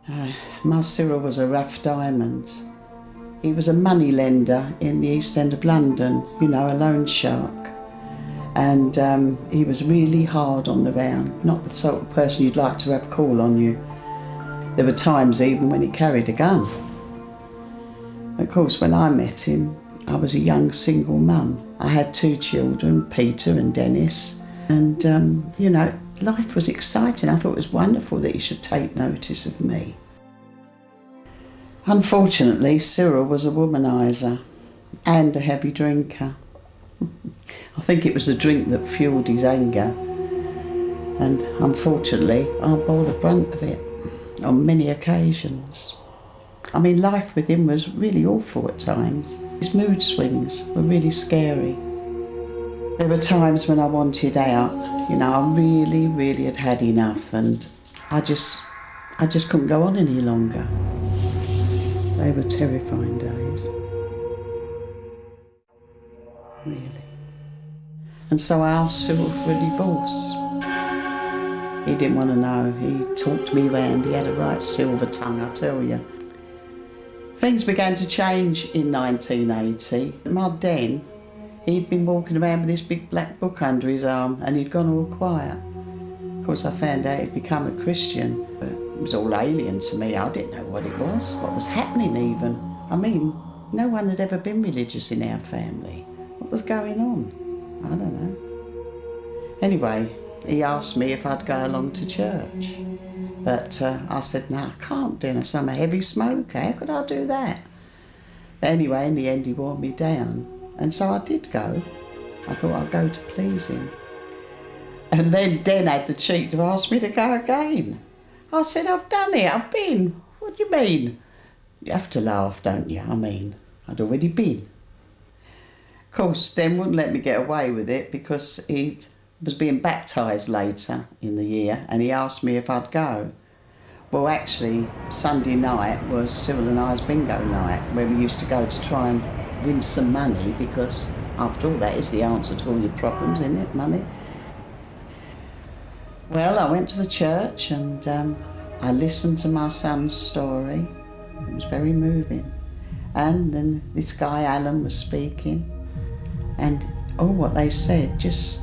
My Cyril was a rough diamond. He was a money lender in the East End of London, you know, a loan shark. And he was really hard on the round, not the sort of person you'd like to have call on you. There were times even when he carried a gun. Of course, when I met him, I was a young single mum. I had 2 children, Peter and Dennis. And, you know, life was exciting. I thought it was wonderful that he should take notice of me. Unfortunately, Cyril was a womaniser and a heavy drinker. I think it was the drink that fuelled his anger. And unfortunately, I bore the brunt of it on many occasions. I mean, life with him was really awful at times. His mood swings were really scary. There were times when I wanted out, you know, I really had had enough, and I just couldn't go on any longer. They were terrifying days. Really. And so I asked Cyril for a divorce. He didn't want to know. He talked me round. He had a right silver tongue, I tell you. Things began to change in 1980. My den, he'd been walking around with this big black book under his arm, and he'd gone all quiet. Of course, I found out he'd become a Christian, but it was all alien to me. I didn't know what it was, what was happening even. I mean, no one had ever been religious in our family. What was going on? I don't know. Anyway, he asked me if I'd go along to church. But I said, no, I can't, Dennis. I'm a heavy smoker. How could I do that? But anyway, in the end, he wore me down. And so I did go. I thought I'd go to please him. And then Den had the cheek to ask me to go again. I said, I've done it. I've been. What do you mean? You have to laugh, don't you? I mean, I'd already been. Of course, Den wouldn't let me get away with it because he was being baptised later in the year, and he asked me if I'd go. Well, actually, Sunday night was Cyril and I's bingo night, where we used to go to try and win some money, because after all, that is the answer to all your problems, isn't it, money? Well, I went to the church and I listened to my son's story. It was very moving. And then this guy, Alan, was speaking, and what they said just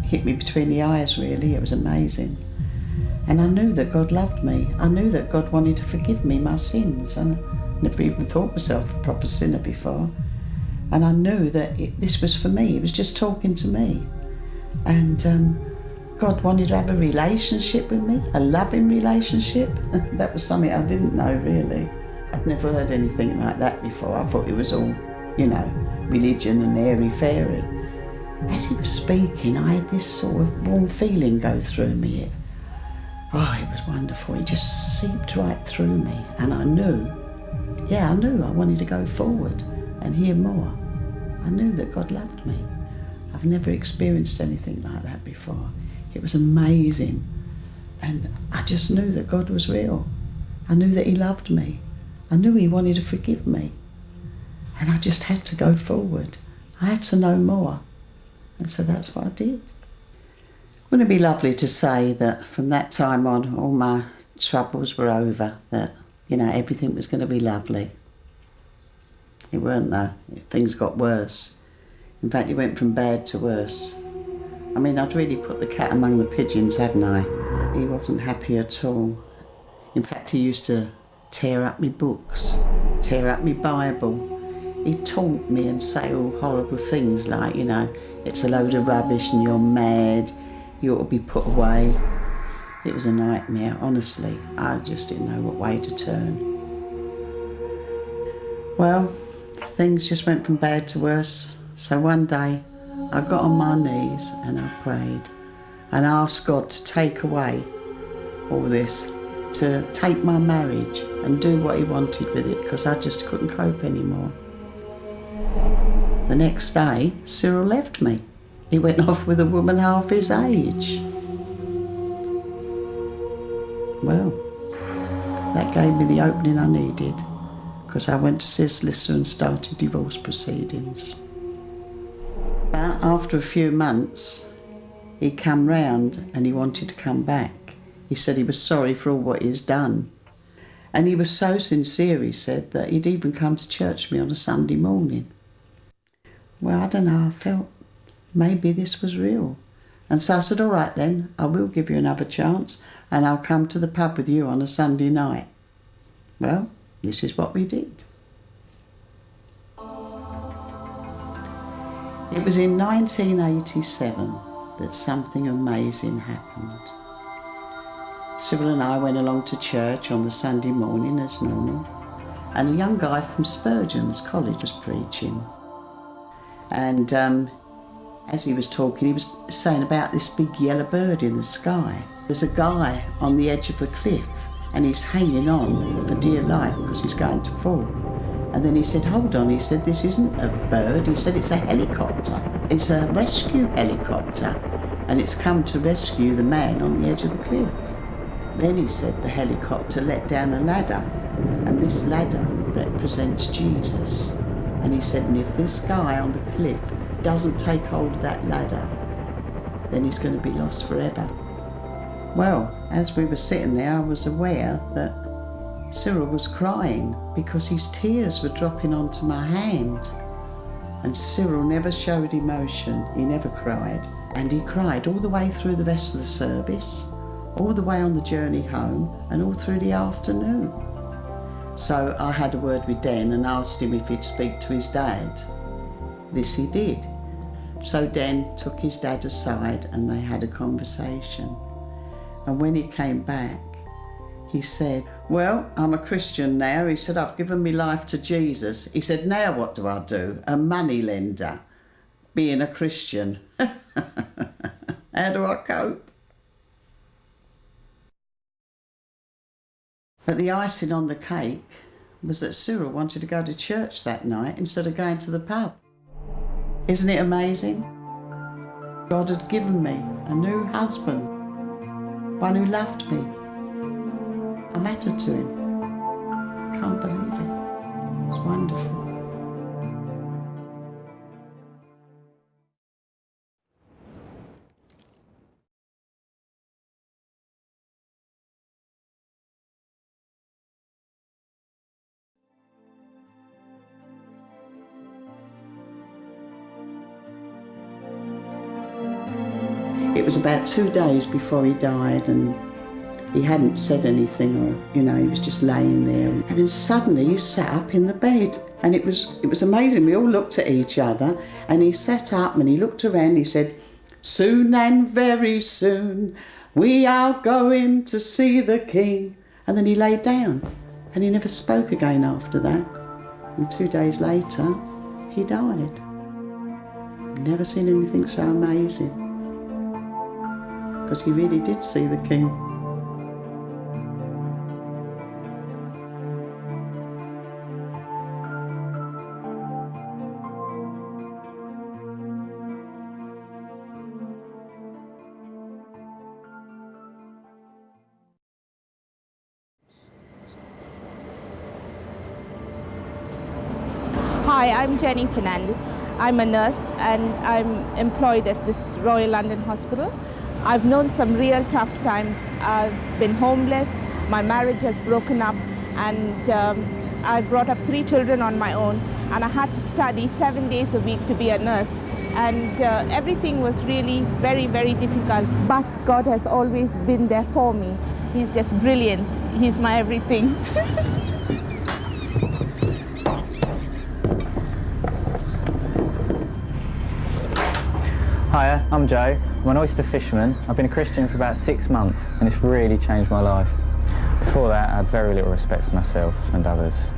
hit me between the eyes, really. It was amazing. And I knew that God loved me. I knew that God wanted to forgive me my sins. And I never even thought myself a proper sinner before. And I knew that this was for me. It was just talking to me. And God wanted to have a relationship with me, a loving relationship. That was something I didn't know, really. I'd never heard anything like that before. I thought it was all, you know, religion and airy-fairy. As he was speaking, I had this sort of warm feeling go through me. It was wonderful. It just seeped right through me. And I knew I wanted to go forward and hear more. I knew that God loved me. I've never experienced anything like that before. It was amazing. And I just knew that God was real. I knew that he loved me. I knew he wanted to forgive me. And I just had to go forward. I had to know more. And so that's what I did. Wouldn't it be lovely to say that from that time on, all my troubles were over, that, you know, everything was going to be lovely? It weren't, though. Things got worse. In fact, it went from bad to worse. I mean, I'd really put the cat among the pigeons, hadn't I? He wasn't happy at all. In fact, he used to tear up me books, tear up me Bible. He'd taunt me and say all horrible things like, you know, it's a load of rubbish and you're mad, you ought to be put away. It was a nightmare, honestly. I just didn't know what way to turn. Well, things just went from bad to worse. So one day I got on my knees and I prayed and asked God to take away all this, to take my marriage and do what he wanted with it, because I just couldn't cope anymore. The next day, Cyril left me. He went off with a woman half his age. Well, that gave me the opening I needed, because I went to see a solicitor and started divorce proceedings. But after a few months, he come round and he wanted to come back. He said he was sorry for all what he's done. And he was so sincere, he said, that he'd even come to church with me on a Sunday morning. Well, I don't know, I felt maybe this was real. And so I said, all right then, I will give you another chance and I'll come to the pub with you on a Sunday night. Well, this is what we did. It was in 1987 that something amazing happened. Cyril and I went along to church on the Sunday morning as normal, and a young guy from Spurgeon's College was preaching. And as he was talking, he was saying about this big yellow bird in the sky. There's a guy on the edge of the cliff and he's hanging on for dear life because he's going to fall. And then he said, hold on, he said, this isn't a bird, he said, it's a helicopter. It's a rescue helicopter, and it's come to rescue the man on the edge of the cliff. Then he said the helicopter let down a ladder, and this ladder represents Jesus. And he said, and if this guy on the cliff doesn't take hold of that ladder, then he's going to be lost forever. Well, as we were sitting there, I was aware that Cyril was crying because his tears were dropping onto my hand. And Cyril never showed emotion, he never cried. And he cried all the way through the rest of the service, all the way on the journey home, and all through the afternoon. So I had a word with Den and asked him if he'd speak to his dad. This he did. So Den took his dad aside and they had a conversation. And when he came back, he said, well, I'm a Christian now. He said, I've given my life to Jesus. He said, now what do I do? A money lender, being a Christian. How do I cope? But the icing on the cake was that Cyril wanted to go to church that night instead of going to the pub. Isn't it amazing? God had given me a new husband, one who loved me. I mattered to him. I can't believe it. It's wonderful. It was about 2 days before he died, and he hadn't said anything, or, you know, he was just laying there. And then suddenly he sat up in the bed, and it was amazing. We all looked at each other, and he sat up and he looked around and he said, soon and very soon we are going to see the King. And then he lay down and he never spoke again after that. And 2 days later, he died. I've never seen anything so amazing, because he really did see the King. Hi, I'm Jenny Fernandez. I'm a nurse and I'm employed at this Royal London Hospital. I've known some real tough times. I've been homeless, my marriage has broken up, and I brought up 3 children on my own, and I had to study 7 days a week to be a nurse. And everything was really very, very difficult. But God has always been there for me. He's just brilliant. He's my everything. Hiya, I'm Joe. I'm an oyster fisherman. I've been a Christian for about 6 months, and it's really changed my life. Before that, I had very little respect for myself and others.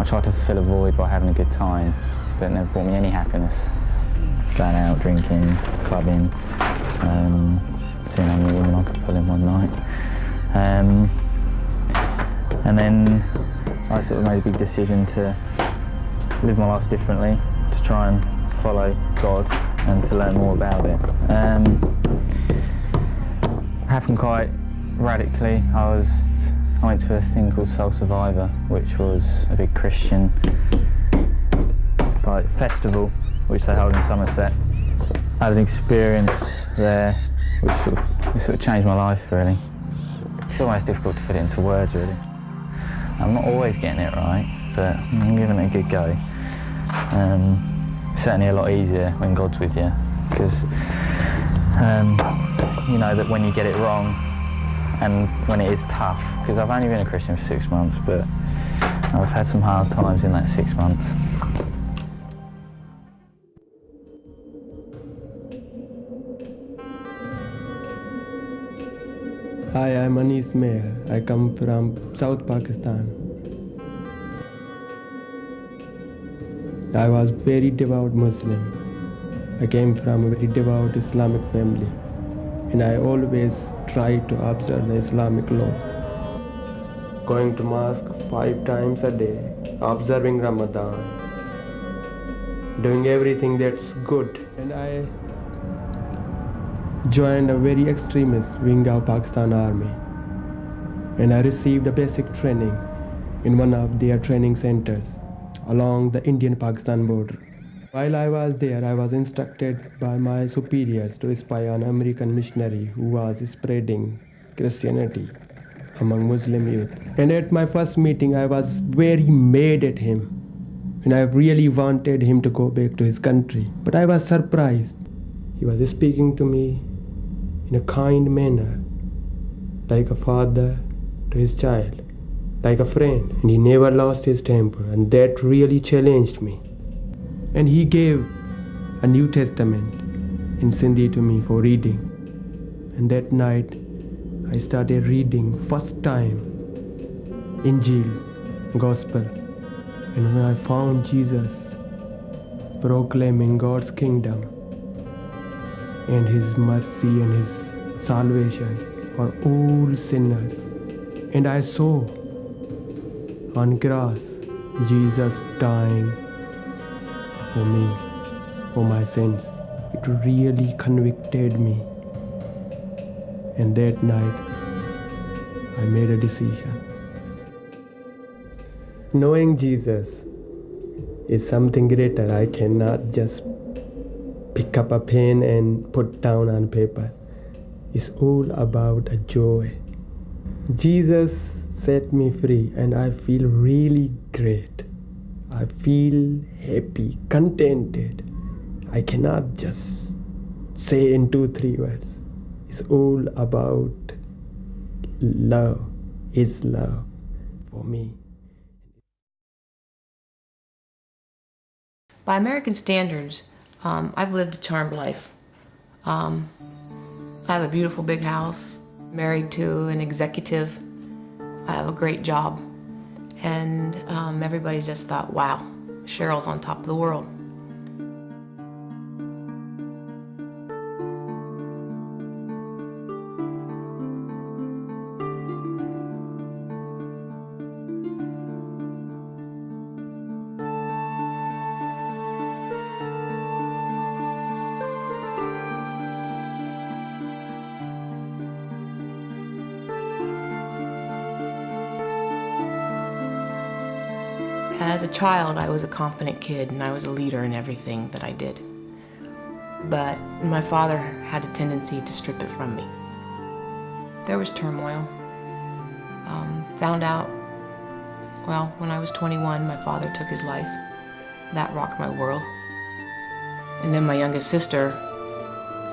I tried to fill a void by having a good time, but it never brought me any happiness. Going out, drinking, clubbing, seeing how many women I could pull in one night. And then I sort of made a big decision to live my life differently, to try and follow God and to learn more about it. It happened quite radically. I went to a thing called Soul Survivor, which was a big Christian festival which they hold in Somerset. I had an experience there which sort of changed my life, really. It's almost difficult to put it into words, really. I'm not always getting it right, but I'm giving it a good go. It's certainly a lot easier when God's with you, because you know that when you get it wrong and when it is tough, because I've only been a Christian for 6 months, but I've had some hard times in that 6 months. Hi, I'm Anis Meher. I come from South Pakistan. I was very devout Muslim. I came from a very devout Islamic family, and I always tried to observe the Islamic law. Going to mosque 5 times a day, observing Ramadan, doing everything that's good. And I joined a very extremist wing of Pakistan Army, and I received a basic training in one of their training centers along the Indian-Pakistan border. While I was there, I was instructed by my superiors to spy on an American missionary who was spreading Christianity among Muslim youth. And at my first meeting, I was very mad at him, and I really wanted him to go back to his country. But I was surprised. He was speaking to me in a kind manner, like a father to his child, like a friend, and he never lost his temper, and that really challenged me. And he gave a New Testament in Sindhi to me for reading. And that night, I started reading first time Injil, Gospel. And when I found Jesus proclaiming God's kingdom and His mercy and His salvation for all sinners, and I saw on cross Jesus dying for me, for my sins, it really convicted me. And that night, I made a decision. Knowing Jesus is something greater. I cannot just pick up a pen and put down on paper. It's all about a joy. Jesus set me free, and I feel really great. I feel happy, contented. I cannot just say in 2-3 words. It's all about love, His love for me. By American standards, I've lived a charmed life. I have a beautiful big house, married to an executive. I have a great job. And everybody just thought, wow, Cheryl's on top of the world. As a child, I was a confident kid, and I was a leader in everything that I did. But my father had a tendency to strip it from me. There was turmoil. Found out, well, when I was 21, my father took his life. That rocked my world. And then my youngest sister,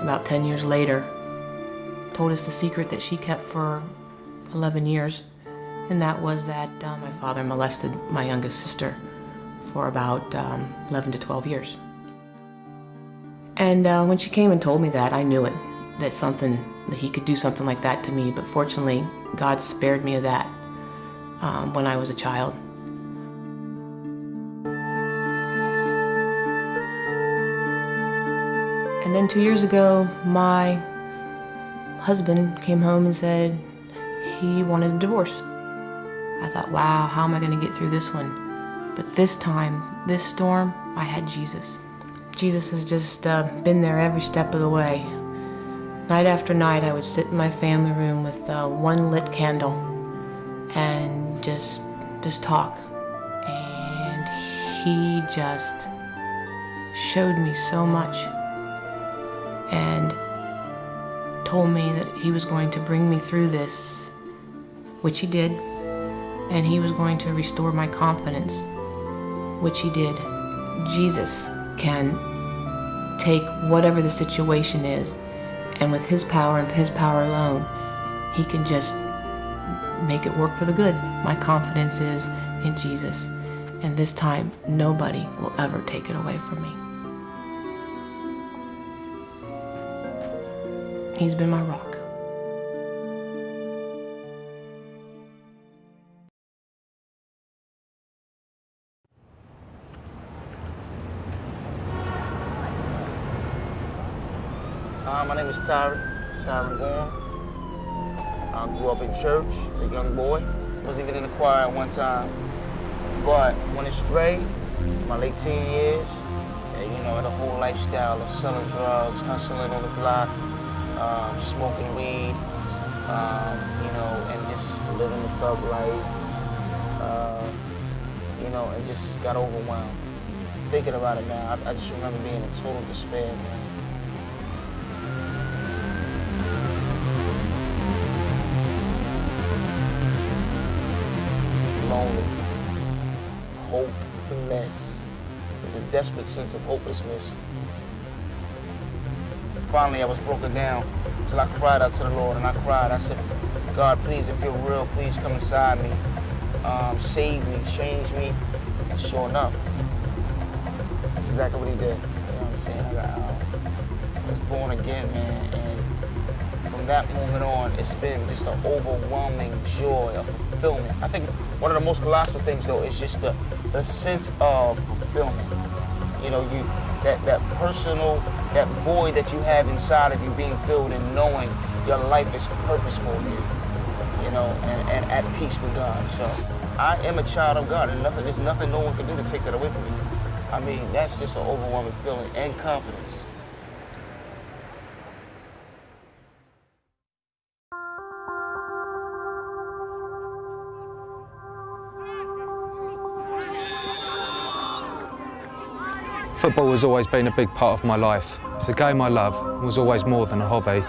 about 10 years later, told us the secret that she kept for 11 years. And that was that my father molested my youngest sister for about 11 to 12 years. And when she came and told me that, I knew it, that he could do something like that to me. But fortunately, God spared me of that when I was a child. And then 2 years ago, my husband came home and said he wanted a divorce. I thought, wow, how am I going to get through this one? But this time, this storm, I had Jesus. Jesus has just been there every step of the way. Night after night, I would sit in my family room with one lit candle and just talk. And he just showed me so much and told me that he was going to bring me through this, which he did. and he was going to restore my confidence, which he did. Jesus can take whatever the situation is, and with his power and his power alone, he can just make it work for the good. My confidence is in Jesus, and this time nobody will ever take it away from me. He's been my rock. My name is Tyron Gorham. I grew up in church as a young boy. Was even in the choir at one time. But went astray in my late teen years. And, you know, had a whole lifestyle of selling drugs, hustling on the block, smoking weed, you know, and just living the thug life. You know, and just got overwhelmed. Thinking about it now, I just remember being in total despair, man. Lonely, hopeless. There's a desperate sense of hopelessness. Finally, I was broken down until I cried out to the Lord, and I cried. I said, God, please, if you're real, please come inside me. Save me, change me. And sure enough, that's exactly what he did. You know what I'm saying? I was born again, man, and from that moment on, it's been just an overwhelming joy of fulfillment. I think one of the most colossal things, though, is just the sense of fulfillment. You know, that personal, that void that you have inside of you being filled and knowing your life is purposeful, you know, and at peace with God. So I am a child of God, and there's nothing no one can do to take that away from me. I mean, that's just an overwhelming feeling and confidence. Football has always been a big part of my life. It's a game I love and was always more than a hobby.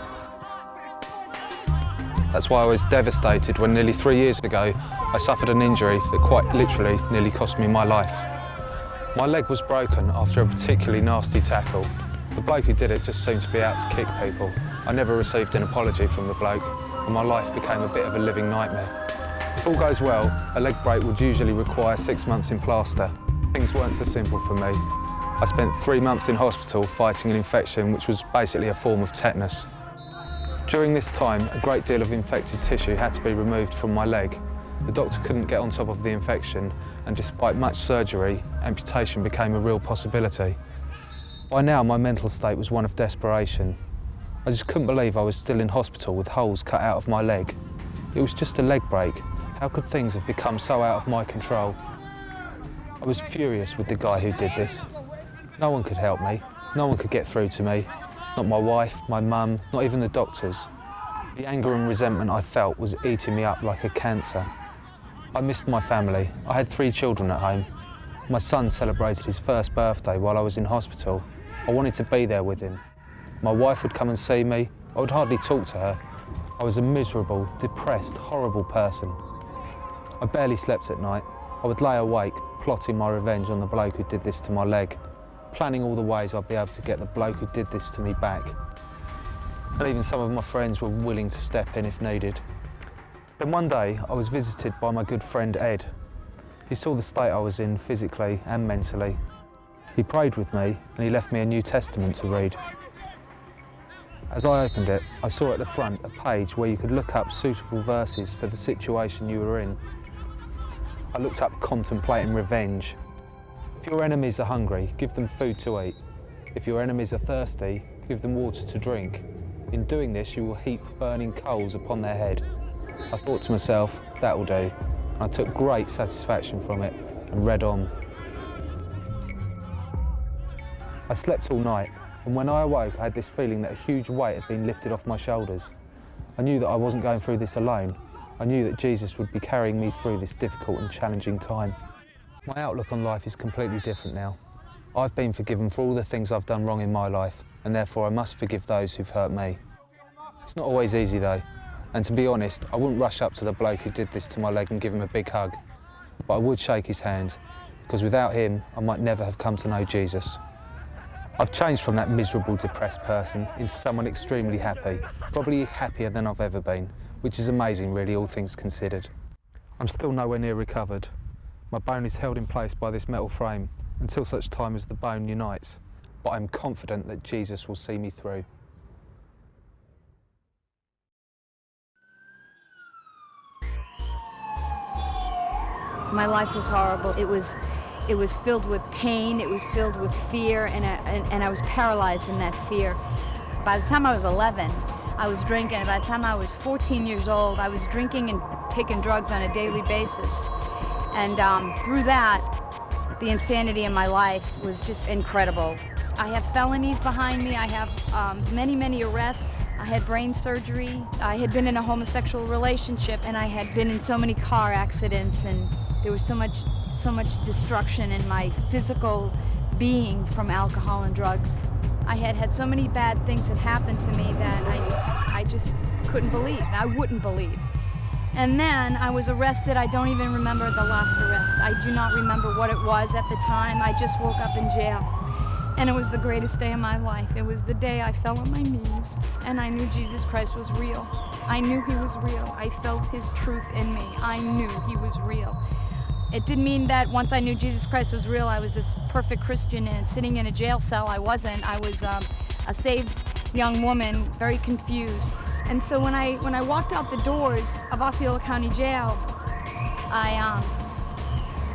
That's why I was devastated when nearly 3 years ago I suffered an injury that quite literally nearly cost me my life. My leg was broken after a particularly nasty tackle. The bloke who did it just seemed to be out to kick people. I never received an apology from the bloke, and my life became a bit of a living nightmare. If all goes well, a leg break would usually require 6 months in plaster. Things weren't so simple for me. I spent 3 months in hospital fighting an infection which was basically a form of tetanus. During this time, a great deal of infected tissue had to be removed from my leg. The doctor couldn't get on top of the infection, and despite much surgery, amputation became a real possibility. By now, my mental state was one of desperation. I just couldn't believe I was still in hospital with holes cut out of my leg. It was just a leg break. How could things have become so out of my control? I was furious with the guy who did this. No one could help me. No one could get through to me. Not my wife, my mum, not even the doctors. The anger and resentment I felt was eating me up like a cancer. I missed my family. I had 3 children at home. My son celebrated his first birthday while I was in hospital. I wanted to be there with him. My wife would come and see me. I would hardly talk to her. I was a miserable, depressed, horrible person. I barely slept at night. I would lay awake, plotting my revenge on the bloke who did this to my leg, planning all the ways I'd be able to get the bloke who did this to me back. And even some of my friends were willing to step in if needed. Then one day, I was visited by my good friend Ed. He saw the state I was in physically and mentally. He prayed with me and he left me a New Testament to read. As I opened it, I saw at the front a page where you could look up suitable verses for the situation you were in. I looked up contemplating revenge. If your enemies are hungry, give them food to eat. If your enemies are thirsty, give them water to drink. In doing this, you will heap burning coals upon their head. I thought to myself, that will do. I took great satisfaction from it and read on. I slept all night, and when I awoke, I had this feeling that a huge weight had been lifted off my shoulders. I knew that I wasn't going through this alone. I knew that Jesus would be carrying me through this difficult and challenging time. My outlook on life is completely different now. I've been forgiven for all the things I've done wrong in my life, and therefore I must forgive those who've hurt me. It's not always easy though. And to be honest, I wouldn't rush up to the bloke who did this to my leg and give him a big hug, but I would shake his hand, because without him, I might never have come to know Jesus. I've changed from that miserable, depressed person into someone extremely happy, probably happier than I've ever been, which is amazing really, all things considered. I'm still nowhere near recovered. My bone is held in place by this metal frame until such time as the bone unites, but I'm confident that Jesus will see me through. My life was horrible. It was filled with pain, it was filled with fear, and I was paralyzed in that fear. By the time I was 11, I was drinking, and by the time I was 14 years old, I was drinking and taking drugs on a daily basis. And through that, the insanity in my life was just incredible. I have felonies behind me, I have many arrests, I had brain surgery, I had been in a homosexual relationship, and I had been in so many car accidents, and there was so much destruction in my physical being from alcohol and drugs. I had had so many bad things that happened to me that I just couldn't believe, I wouldn't believe. And then I was arrested. I don't even remember the last arrest. I do not remember what it was at the time. I just woke up in jail. And it was the greatest day of my life. It was the day I fell on my knees and I knew Jesus Christ was real. I knew he was real. I felt his truth in me. I knew he was real. It didn't mean that once I knew Jesus Christ was real, I was this perfect Christian and sitting in a jail cell. I wasn't. I was a saved young woman, very confused. And so when I walked out the doors of Osceola County Jail,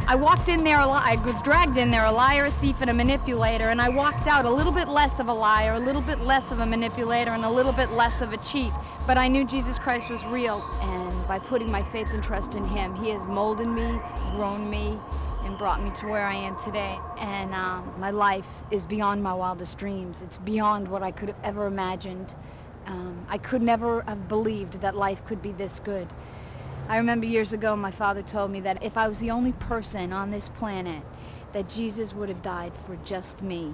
I walked in there, I was dragged in there, a liar, a thief, and a manipulator, and I walked out a little bit less of a liar, a little bit less of a manipulator, and a little bit less of a cheat. But I knew Jesus Christ was real, and by putting my faith and trust in him, he has molded me, grown me, and brought me to where I am today. And my life is beyond my wildest dreams. It's beyond what I could have ever imagined. I could never have believed that life could be this good. I remember years ago my father told me that if I was the only person on this planet, that Jesus would have died for just me.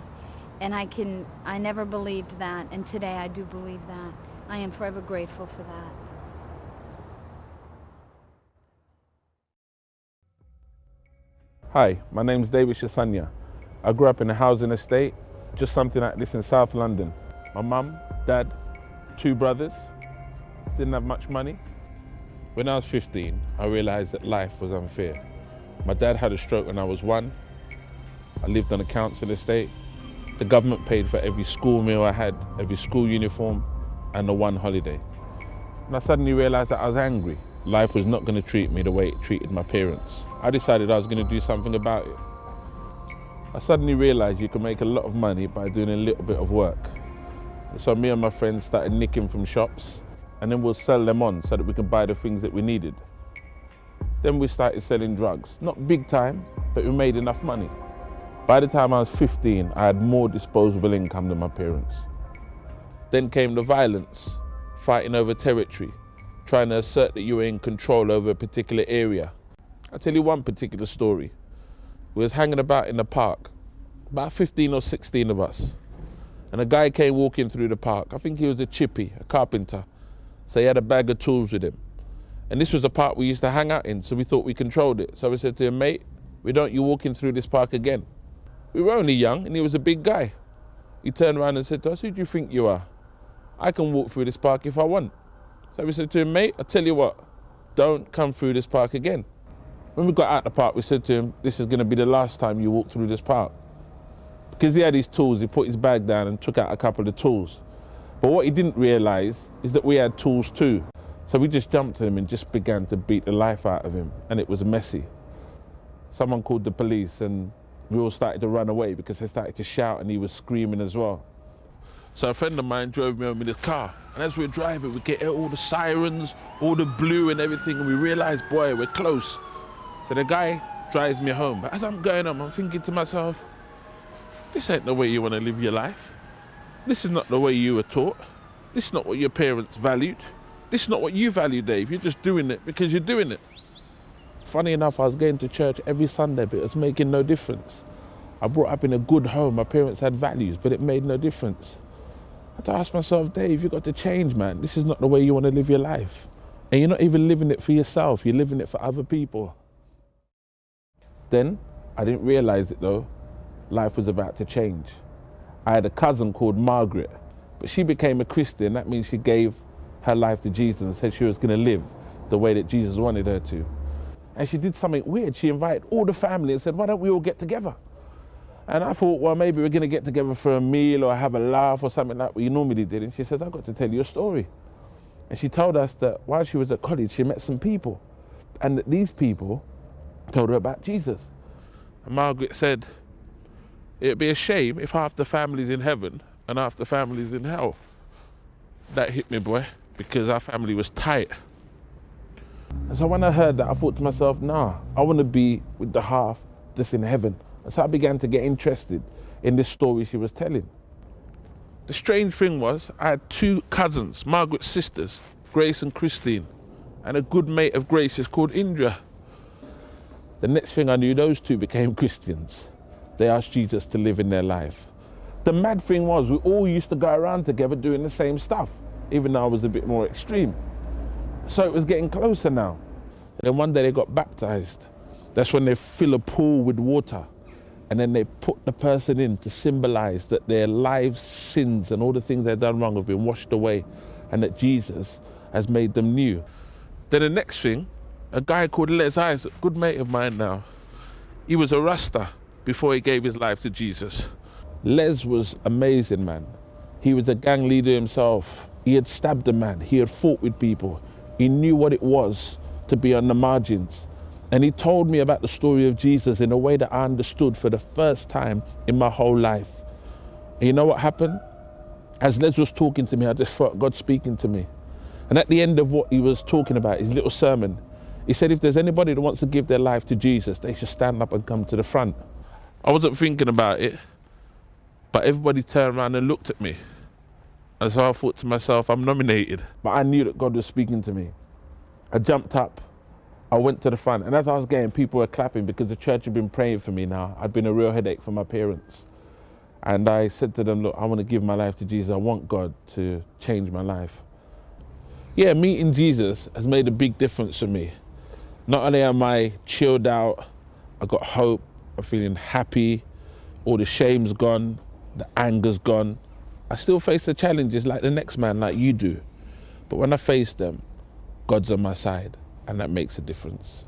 And I never believed that, and today I do believe that. I am forever grateful for that. Hi, my name's David Shasanya. I grew up in a housing estate, just something like this in South London. My mum, dad, 2 brothers, didn't have much money. When I was 15, I realized that life was unfair. My dad had a stroke when I was 1. I lived on a council estate. The government paid for every school meal I had, every school uniform, and the 1 holiday. And I suddenly realized that I was angry. Life was not going to treat me the way it treated my parents. I decided I was going to do something about it. I suddenly realized you can make a lot of money by doing a little bit of work. So me and my friends started nicking from shops, and then we'll sell them on so that we can buy the things that we needed. Then we started selling drugs. Not big time, but we made enough money. By the time I was 15, I had more disposable income than my parents. Then came the violence, fighting over territory, trying to assert that you were in control over a particular area. I'll tell you one particular story. We was hanging about in the park, about 15 or 16 of us. And a guy came walking through the park. I think he was a chippy, a carpenter. So he had a bag of tools with him. And this was the park we used to hang out in, so we thought we controlled it. So we said to him, mate, we don't want you walking through this park again. We were only young, and he was a big guy. He turned around and said to us, who do you think you are? I can walk through this park if I want. So we said to him, mate, I tell you what, don't come through this park again. When we got out the park, we said to him, this is going to be the last time you walk through this park. Because he had his tools, he put his bag down and took out a couple of tools. But what he didn't realize is that we had tools too. So we just jumped at him and just began to beat the life out of him, and it was messy. Someone called the police and we all started to run away because they started to shout and he was screaming as well. So a friend of mine drove me home in his car, and as we were driving, we get all the sirens, all the blue and everything, and we realized, boy, we're close. So the guy drives me home, but as I'm going home, I'm thinking to myself, this ain't the way you want to live your life. This is not the way you were taught. This is not what your parents valued. This is not what you value, Dave. You're just doing it because you're doing it. Funny enough, I was going to church every Sunday, but it was making no difference. I brought up in a good home. My parents had values, but it made no difference. had to ask myself, Dave, you've got to change, man. This is not the way you want to live your life. And you're not even living it for yourself, you're living it for other people. Then, I didn't realize it though, life was about to change. I had a cousin called Margaret, but she became a Christian. That means she gave her life to Jesus and said she was going to live the way that Jesus wanted her to. And she did something weird. She invited all the family and said, why don't we all get together? And I thought, well, maybe we're going to get together for a meal or have a laugh or something like what you normally did. And she said, I've got to tell you a story. And she told us that while she was at college, she met some people, and that these people told her about Jesus. And Margaret said, it'd be a shame if half the family's in heaven and half the family's in hell. That hit me, boy, because our family was tight. And so when I heard that, I thought to myself, nah, I want to be with the half that's in heaven. And so I began to get interested in this story she was telling. The strange thing was, I had two cousins, Margaret's sisters, Grace and Christine, and a good mate of Grace's called Indra. The next thing I knew, those two became Christians. They asked Jesus to live in their life. The mad thing was, we all used to go around together doing the same stuff, even though I was a bit more extreme. So it was getting closer now. And then one day they got baptized. That's when they fill a pool with water, and then they put the person in to symbolize that their lives' sins and all the things they've done wrong have been washed away, and that Jesus has made them new. Then the next thing, a guy called Les Isaac, good mate of mine now, he was a Rasta before he gave his life to Jesus. Les was amazing, man. He was a gang leader himself. He had stabbed a man, he had fought with people. He knew what it was to be on the margins. And he told me about the story of Jesus in a way that I understood for the first time in my whole life. And you know what happened? As Les was talking to me, I just felt God speaking to me. And at the end of what he was talking about, his little sermon, he said, if there's anybody that wants to give their life to Jesus, they should stand up and come to the front. I wasn't thinking about it, but everybody turned around and looked at me. And so I thought to myself, I'm nominated. But I knew that God was speaking to me. I jumped up, I went to the front, and as I was getting, people were clapping because the church had been praying for me now. I'd been a real headache for my parents. And I said to them, look, I want to give my life to Jesus. I want God to change my life. Yeah, meeting Jesus has made a big difference for me. Not only am I chilled out, I got hope, I'm feeling happy, all the shame's gone, the anger's gone. I still face the challenges like the next man, like you do. But when I face them, God's on my side, and that makes a difference.